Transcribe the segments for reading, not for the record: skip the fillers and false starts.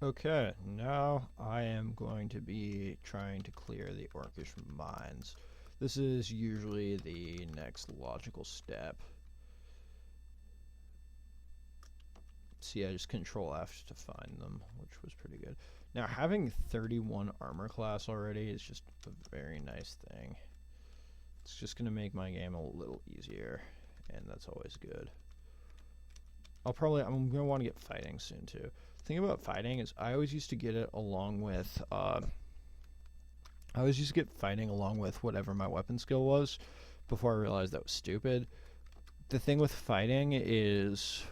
Okay, now I am going to be trying to clear the Orcish mines. This is usually the next logical step. See, I just control F to find them, which was pretty good. Now, having 31 armor class already is just a very nice thing. It's just going to make my game a little easier, and that's always good. I'm going to want to get fighting soon, too. The thing about fighting is I always used to get it along with, I always used to get fighting along with whatever my weapon skill was before I realized that was stupid. The thing with fighting is,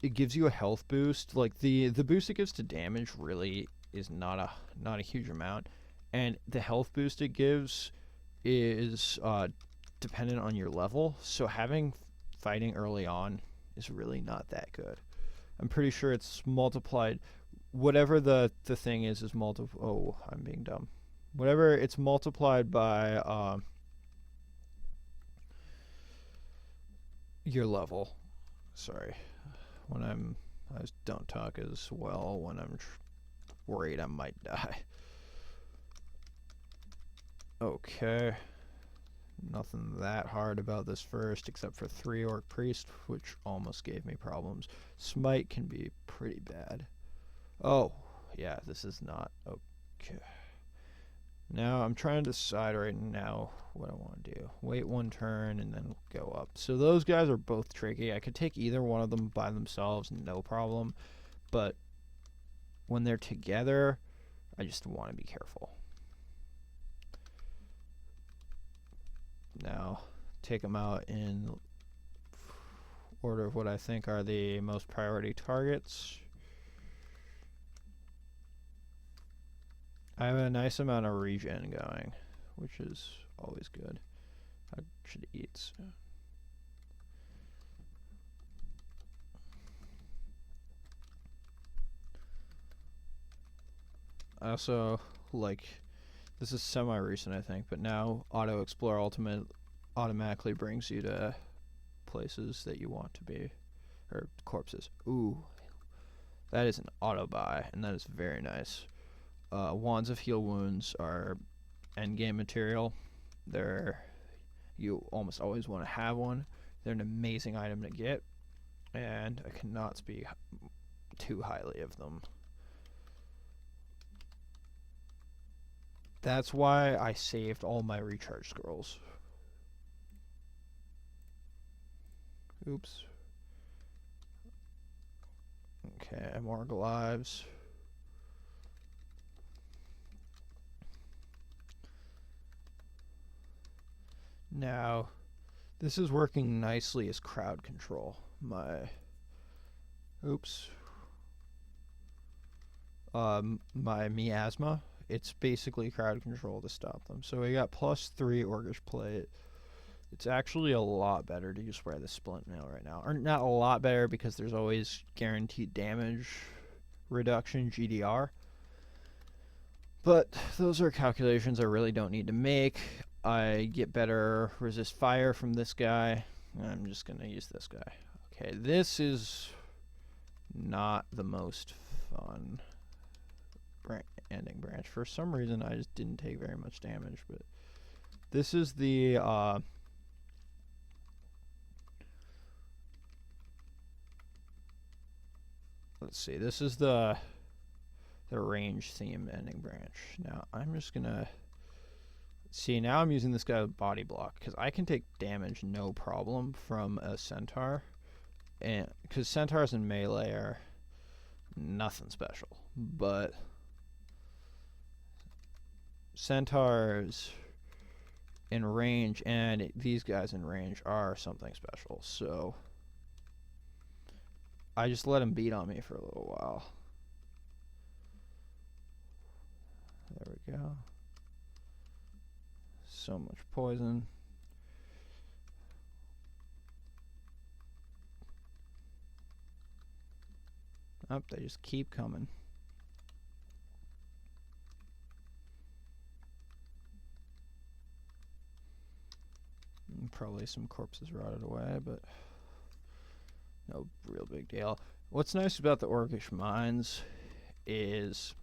it gives you a health boost. Like, the boost it gives to damage really is not a huge amount, and the health boost it gives is, dependent on your level, so having fighting early on is really not that good. I'm pretty sure it's multiplied. Whatever the thing is oh, I'm being dumb. Whatever it's multiplied by your level. Sorry. I just don't talk as well when I'm worried I might die. Okay. Nothing that hard about this first, except for 3 Orc Priest, which almost gave me problems. Smite can be pretty bad. Oh, yeah, this is not okay. Now, I'm trying to decide right now what I want to do. Wait 1 turn and then go up. So those guys are both tricky. I could take either one of them by themselves, no problem. But when they're together, I just want to be careful. Now, take them out in order of what I think are the most priority targets. I have a nice amount of regen going, which is always good. I should eat soon. I also like, this is semi-recent I think, but now Auto Explore Ultimate automatically brings you to places that you want to be, or corpses. Ooh, that is an auto buy, and that is very nice. Wands of Heal Wounds are endgame material. You almost always want to have one. They're an amazing item to get, and I cannot speak too highly of them. That's why I saved all my recharge scrolls. Oops. Okay, more lives. Now, this is working nicely as crowd control. My miasma, it's basically crowd control to stop them. So we got +3 Orcish plate. It's actually a lot better to use wear the splint mail right now. Or not a lot better, because there's always guaranteed damage reduction, GDR. But those are calculations I really don't need to make. I get better resist fire from this guy. I'm just going to use this guy. Okay, this is not the most fun ending branch. For some reason, I just didn't take very much damage, but this is the let's see. This is the range theme ending branch. Now, I'm just going to see, now I'm using this guy with body block, because I can take damage no problem from a centaur, and because centaurs in melee are nothing special, but centaurs in range and these guys in range are something special, so I just let him beat on me for a little while. There we go. So much poison. Oh, they just keep coming. And probably some corpses rotted away, but No real big deal. What's nice about the Orcish mines is...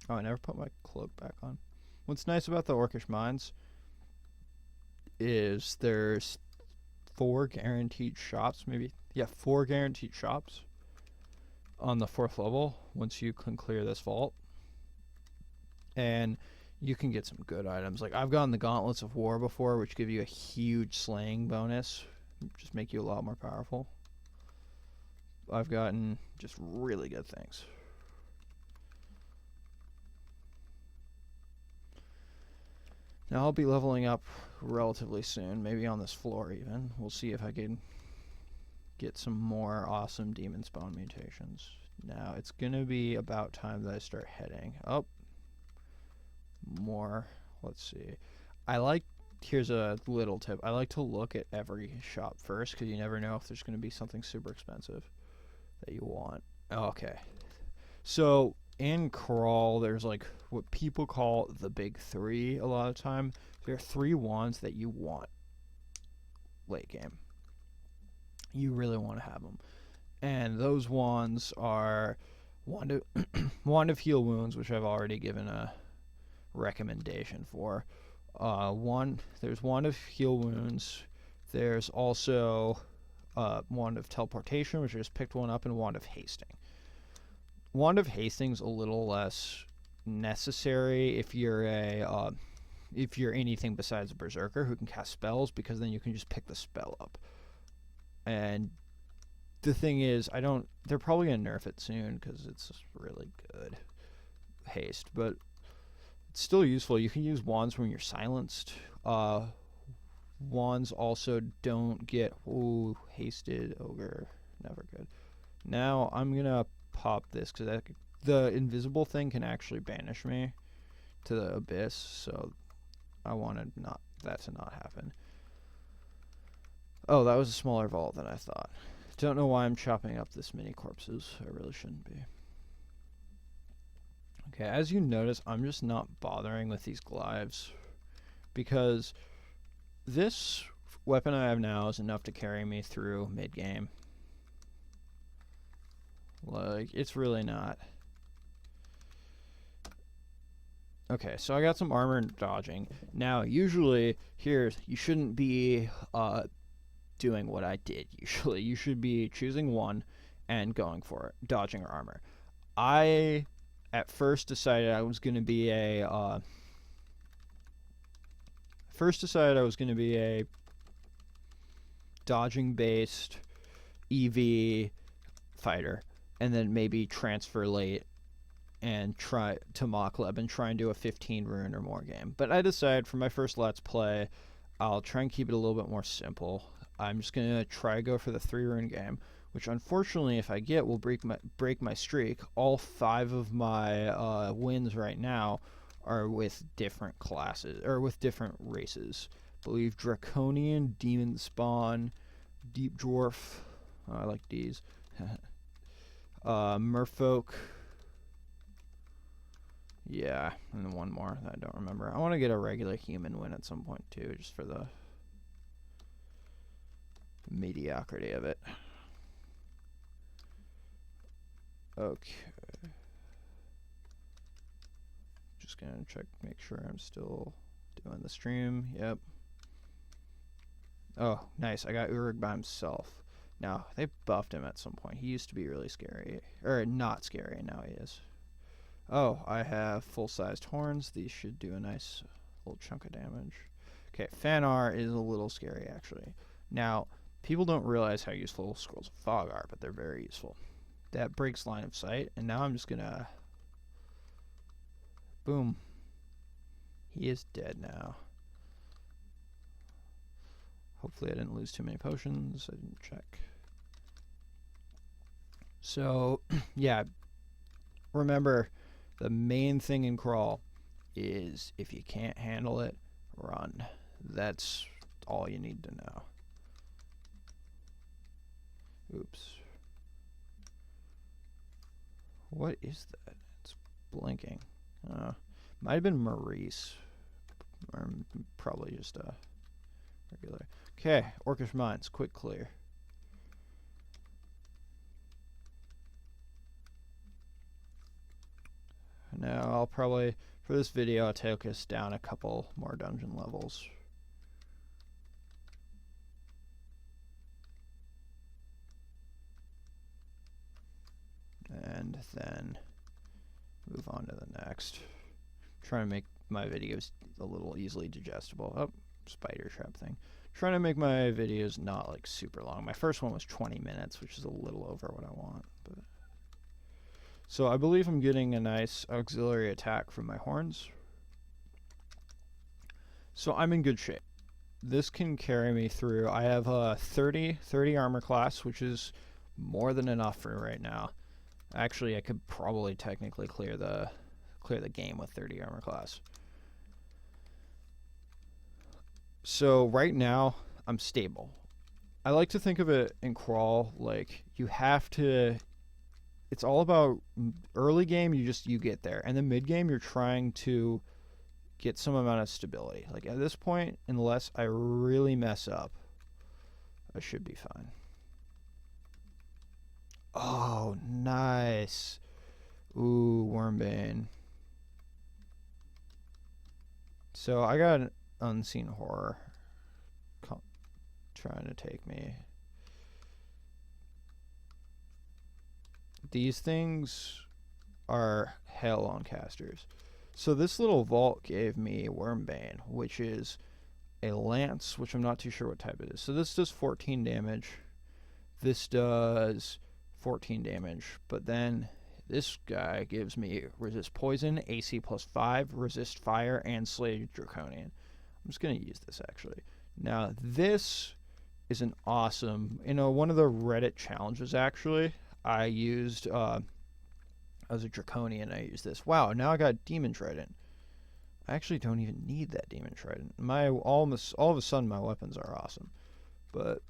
Oh, I never put my cloak back on. What's nice about the Orcish mines is there's 4 guaranteed shops, maybe. Yeah, 4 guaranteed shops on the 4th level once you can clear this vault. And you can get some good items. Like, I've gotten the Gauntlets of War before, which give you a huge slaying bonus. Just make you a lot more powerful. I've gotten just really good things. Now I'll be leveling up relatively soon, maybe on this floor even. We'll see if I can get some more awesome demon spawn mutations. Now it's gonna be about time that I start heading up more. Let's see. Here's a little tip. I like to look at every shop first because you never know if there's gonna be something super expensive that you want. Okay. So in Crawl, there's like what people call the big 3 a lot of time. There are 3 wands that you want late game. You really want to have them. And those wands are Wand of Heal Wounds, which I've already given a recommendation for. There's Wand of Heal Wounds. There's also Wand of Teleportation, which I just picked one up, and Wand of Hasting. Wand of Hasting's a little less necessary if you're anything besides a berserker who can cast spells, because then you can just pick the spell up. And the thing is, they're probably gonna nerf it soon because it's really good haste, but it's still useful. You can use wands when you're silenced. Wands also don't get hasted ogre, never good. Now I'm gonna pop this because the invisible thing can actually banish me to the abyss, so I wanted that to not happen. Oh, that was a smaller vault than I thought. Don't know why I'm chopping up this many corpses. I really shouldn't be. Okay, as you notice, I'm just not bothering with these glives because this weapon I have now is enough to carry me through mid-game. Like, it's really not. Okay, so I got some armor and dodging. Now, usually, you shouldn't be doing what I did. Usually, you should be choosing one and going for it, dodging or armor. I, at first, decided I was going to be a dodging-based EV fighter, and then maybe transfer late and try to Mokleb and try and do a 15 rune or more game. But I decided for my first Let's Play, I'll try and keep it a little bit more simple. I'm just going to try to go for the 3 rune game, which unfortunately, if I get, will break my streak. All 5 of my wins right now are with different classes, or with different races. I believe Draconian, Demon Spawn, Deep Dwarf, I like these, Merfolk, yeah, and then one more that I don't remember. I want to get a regular human win at some point too, just for the mediocrity of it. Okay. Just gonna make sure I'm still doing the stream. Yep. Oh, nice. I got Uruk by himself. Now, they buffed him at some point. He used to be really scary. Or not scary, and now he is. Oh, I have full-sized horns. These should do a nice little chunk of damage. Okay, Fanar is a little scary, actually. Now, people don't realize how useful Scrolls of Fog are, but they're very useful. That breaks line of sight, and now I'm just gonna... Boom. He is dead now. Hopefully I didn't lose too many potions. I didn't check. So, yeah. Remember, the main thing in Crawl is if you can't handle it, run. That's all you need to know. Oops. What is that? It's blinking. Might have been Maurice. Or probably just a regular. Okay, Orcish Mines, quick clear. I'll probably, for this video, I'll take us down a couple more dungeon levels. And then move on to the next. Trying to make my videos a little easily digestible. Oh, spider trap thing. Trying to make my videos not like super long. My first one was 20 minutes, which is a little over what I want. But so I believe I'm getting a nice auxiliary attack from my horns. So I'm in good shape. This can carry me through. I have a 30 armor class, which is more than enough for right now. Actually, I could probably technically clear the game with 30 armor class. So right now, I'm stable. I like to think of it in Crawl like you have to. It's all about early game. You get there, and then mid game you're trying to get some amount of stability. Like at this point, unless I really mess up, I should be fine. Oh, nice. Ooh, Wormbane. So I got an unseen horror trying to take me. These things are hell on casters. So this little vault gave me Wormbane, which is a lance, which I'm not too sure what type it is. So this does 14 damage. This does 14 damage, but then this guy gives me resist poison, AC +5, resist fire, and slay draconian. I'm just gonna use this actually. Now this is an awesome, one of the Reddit challenges actually, I used as a draconian. I used this. Wow, now I got demon trident. I actually don't even need that demon trident. All of a sudden my weapons are awesome, but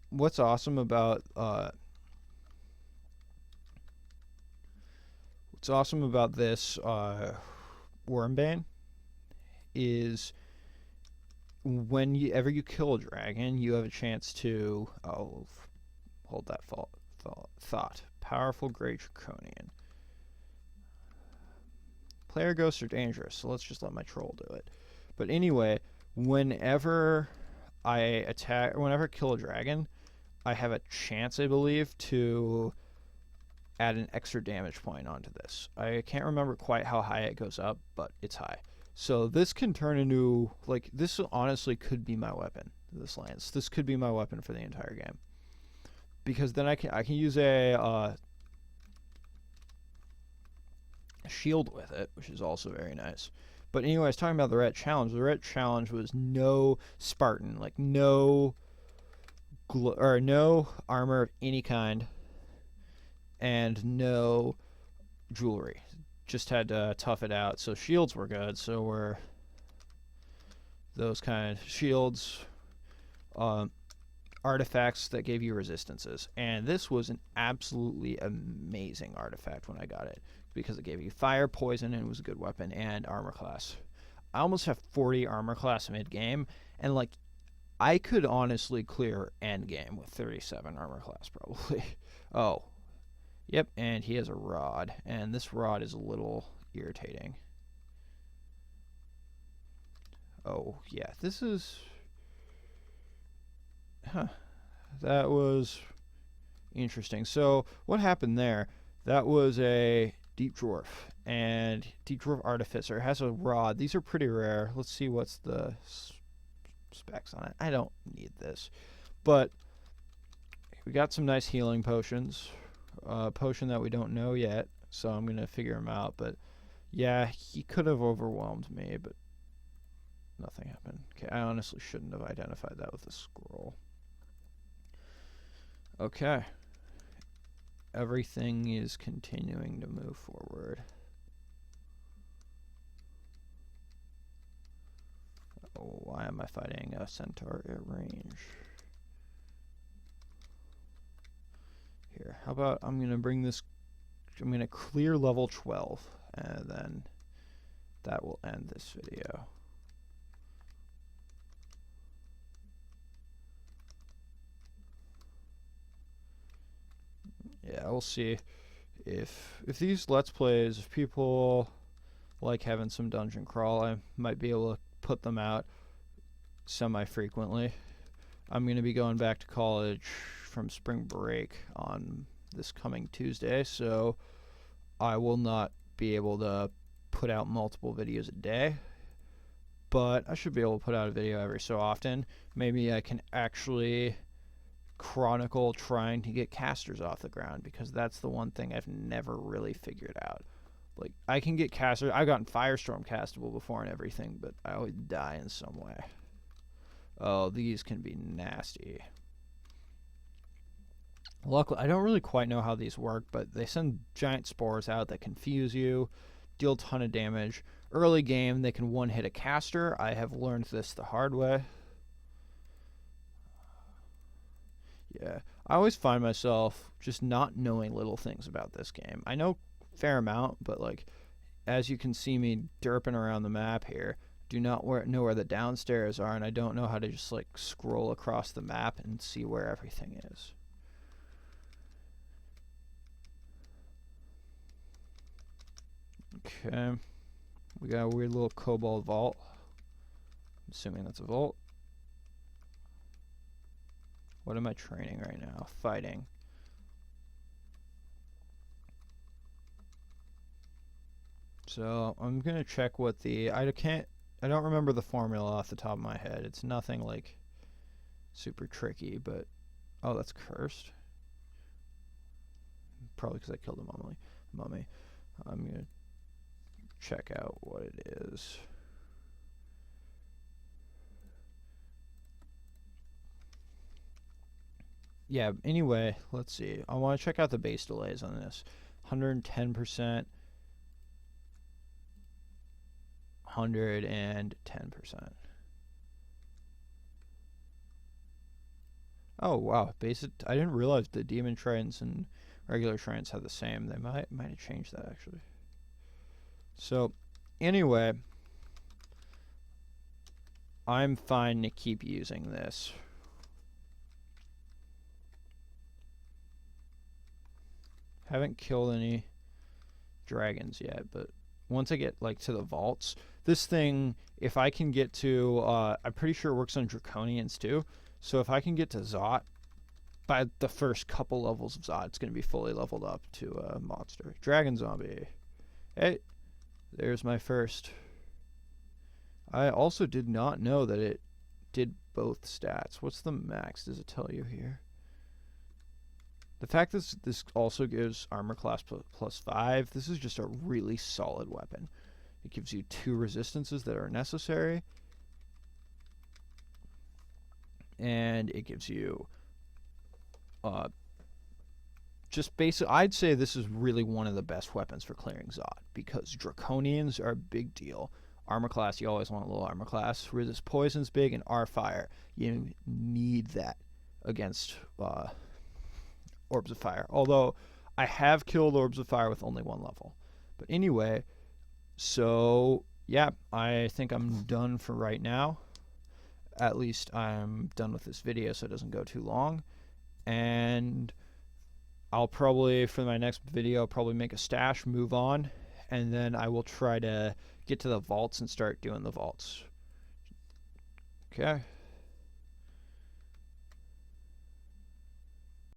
what's awesome about this Wormbane is whenever you kill a dragon, you have a chance to hold that thought. Powerful Great Draconian. Player ghosts are dangerous, so let's just let my troll do it. But anyway, whenever I kill a dragon, I have a chance, I believe, to add an extra damage point onto this. I can't remember quite how high it goes up, but it's high. So this can turn into, like, this honestly could be my weapon, this lance. This could be my weapon for the entire game. Because then I can use a shield with it, which is also very nice. But anyway, I was talking about the Ret Challenge. The Ret Challenge was no Spartan, like no armor of any kind, and no jewelry. Just had to tough it out. So shields were good. So were those kind of shields, artifacts that gave you resistances. And this was an absolutely amazing artifact when I got it, because it gave you fire, poison, and it was a good weapon, and armor class. I almost have 40 armor class mid-game, and like I could honestly clear endgame with 37 armor class probably. Oh, yep, and he has a rod, and this rod is a little irritating. Oh, yeah, this is... That was interesting. So what happened there, that was a Deep Dwarf, and Deep Dwarf Artificer has a rod. These are pretty rare. Let's see what's the specs on it. I don't need this, but we got some nice healing potions. Potion that we don't know yet, so I'm gonna figure him out. But yeah, he could have overwhelmed me, but nothing happened. Okay, I honestly shouldn't have identified that with a scroll. Okay, everything is continuing to move forward. Oh, why am I fighting a centaur at range? Here, how about I'm gonna clear level 12, and then that will end this video. Yeah, we'll see if these Let's Plays, if people like having some dungeon crawl, I might be able to put them out semi-frequently. I'm going to be going back to college from spring break on this coming Tuesday, so I will not be able to put out multiple videos a day, but I should be able to put out a video every so often. Maybe I can actually chronicle trying to get casters off the ground, because that's the one thing I've never really figured out. Like, I can get casters. I've gotten Firestorm castable before and everything, but I always die in some way. Oh, these can be nasty. Luckily, I don't really quite know how these work, but they send giant spores out that confuse you, deal a ton of damage. Early game, they can one-hit a caster. I have learned this the hard way. Yeah, I always find myself just not knowing little things about this game. I know a fair amount, but like, as you can see me derping around the map here, do not know where the downstairs are, and I don't know how to just like scroll across the map and see where everything is. Okay, we got a weird little cobalt vault. I'm assuming that's a vault. What am I training right now? Fighting. So I'm gonna check what the I don't remember the formula off the top of my head. It's nothing like super tricky, but oh, that's cursed. Probably because I killed a mummy. I'm gonna check out what it is. Yeah, anyway, let's see. I want to check out the base delays on this. 110%, 110%. Oh, wow. I didn't realize the demon shrines and regular shrines had the same. They might have changed that, actually. So, anyway, I'm fine to keep using this. Haven't killed any dragons yet, but once I get like to the vaults, this thing, if I can get to, I'm pretty sure it works on draconians too. So if I can get to Zot, by the first couple levels of Zot, it's going to be fully leveled up to a monster. Dragon zombie. Hey, there's my first. I also did not know that it did both stats. What's the max? Does it tell you here? The fact that this also gives armor class plus 5, this is just a really solid weapon. It gives you 2 resistances that are necessary. And it gives you just basic. I'd say this is really one of the best weapons for clearing Zot, because draconians are a big deal. Armor class, you always want a little armor class. Resist poison's big, and R fire, you need that against Orbs of Fire. Although I have killed Orbs of Fire with only 1 level. But anyway, so yeah, I think I'm done for right now. At least I'm done with this video so it doesn't go too long. And I'll probably, for my next video, probably make a stash, move on, and then I will try to get to the vaults and start doing the vaults. Okay.